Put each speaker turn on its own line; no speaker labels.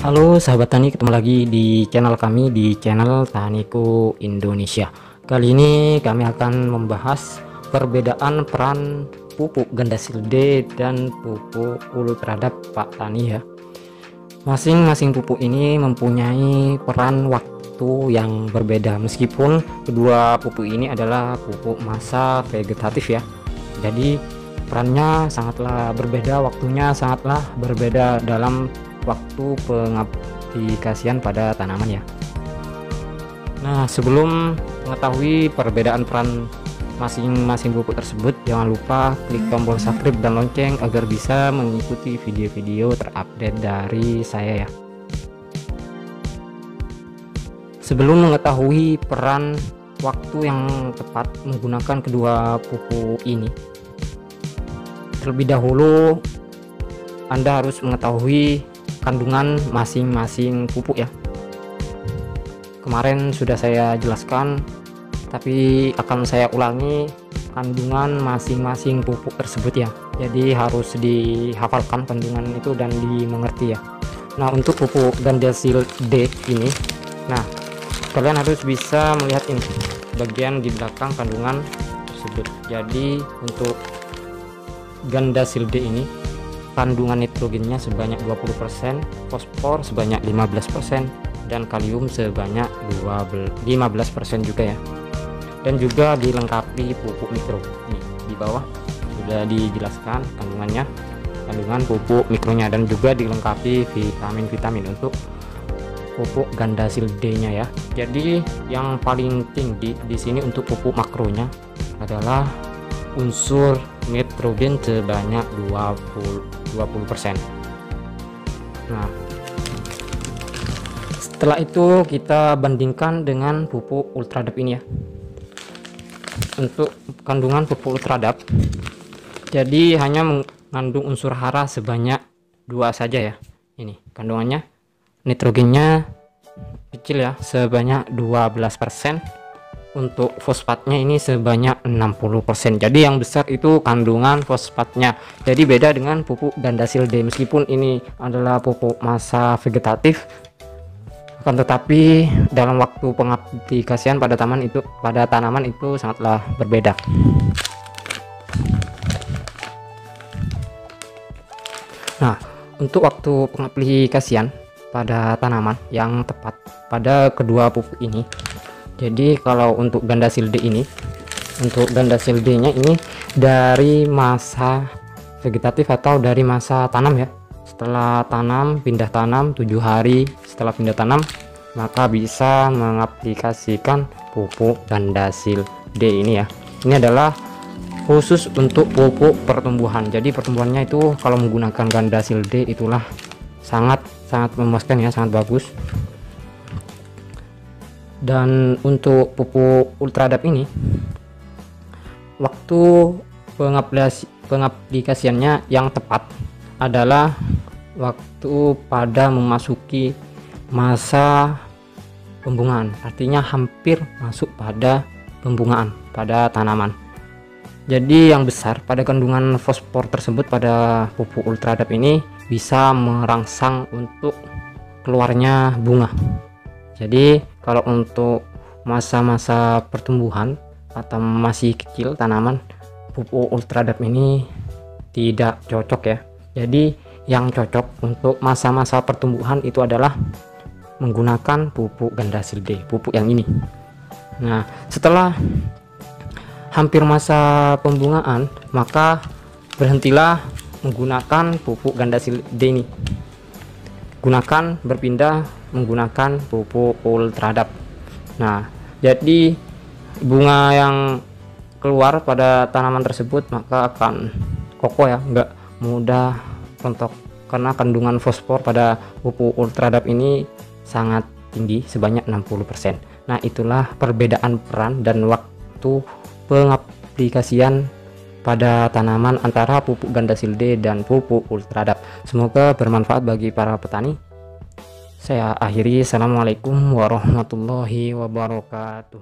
Halo sahabat tani, ketemu lagi di channel kami, di channel Taniku Indonesia. Kali ini kami akan membahas perbedaan peran pupuk Gandasil D dan pupuk Ultradap Pak Tani ya. Masing-masing pupuk ini mempunyai peran waktu yang berbeda, meskipun kedua pupuk ini adalah pupuk masa vegetatif ya. Jadi perannya sangatlah berbeda, waktunya sangatlah berbeda dalam waktu pengaplikasian pada tanaman ya. Nah, sebelum mengetahui perbedaan peran masing-masing pupuk tersebut, jangan lupa klik tombol subscribe dan lonceng agar bisa mengikuti video-video terupdate dari saya ya. Sebelum mengetahui peran waktu yang tepat menggunakan kedua pupuk ini, terlebih dahulu Anda harus mengetahui kandungan masing-masing pupuk ya. Kemarin sudah saya jelaskan, tapi akan saya ulangi kandungan masing-masing pupuk tersebut ya. Jadi harus dihafalkan kandungan itu dan dimengerti ya. Nah, untuk pupuk Gandasil D ini, nah kalian harus bisa melihat ini bagian di belakang kandungan tersebut. Jadi untuk Gandasil D ini kandungan nitrogennya sebanyak 20%, fosfor sebanyak 15%, dan kalium sebanyak 15% juga ya. Dan juga dilengkapi pupuk mikro. Nih, di bawah sudah dijelaskan kandungannya, kandungan pupuk mikronya, dan juga dilengkapi vitamin-vitamin untuk pupuk Gandasil D-nya ya. Jadi yang paling tinggi di sini untuk pupuk makronya adalah unsur nitrogen sebanyak 20%. Nah, setelah itu kita bandingkan dengan pupuk Ultradap ini ya. Untuk kandungan pupuk Ultradap, jadi hanya mengandung unsur hara sebanyak 2 saja ya. Ini kandungannya, nitrogennya kecil ya, sebanyak 12%. Untuk fosfatnya ini sebanyak 60%. Jadi yang besar itu kandungan fosfatnya. Jadi beda dengan pupuk Gandasil D, meskipun ini adalah pupuk masa vegetatif, akan tetapi dalam waktu pengaplikasian pada tanaman itu sangatlah berbeda. Nah, untuk waktu pengaplikasian pada tanaman yang tepat pada kedua pupuk ini, jadi kalau untuk Gandasil D ini, untuk Gandasil D nya ini dari masa vegetatif atau dari masa tanam ya. Setelah tanam, pindah tanam 7 hari setelah pindah tanam, maka bisa mengaplikasikan pupuk Gandasil D ini ya. Ini adalah khusus untuk pupuk pertumbuhan. Jadi pertumbuhannya itu kalau menggunakan Gandasil D itulah sangat memuaskan ya, sangat bagus. Dan untuk pupuk Ultradap ini, waktu pengaplikasiannya yang tepat adalah waktu pada memasuki masa pembungaan, artinya hampir masuk pada pembungaan pada tanaman. Jadi yang besar pada kandungan fosfor tersebut pada pupuk Ultradap ini bisa merangsang untuk keluarnya bunga. Jadi kalau untuk masa-masa pertumbuhan atau masih kecil tanaman, pupuk Ultradap ini tidak cocok ya. Jadi yang cocok untuk masa-masa pertumbuhan itu adalah menggunakan pupuk Gandasil D, pupuk yang ini. Nah, setelah hampir masa pembungaan, maka berhentilah menggunakan pupuk Gandasil D ini. Gunakan berpindah menggunakan pupuk Ultradap. Nah, jadi bunga yang keluar pada tanaman tersebut maka akan kokoh ya, nggak mudah rontok, karena kandungan fosfor pada pupuk Ultradap ini sangat tinggi, sebanyak 60%. Nah, itulah perbedaan peran dan waktu pengaplikasian pada tanaman antara pupuk Gandasil D dan pupuk Ultradap. Semoga bermanfaat bagi para petani. Saya akhiri. Assalamualaikum warahmatullahi wabarakatuh.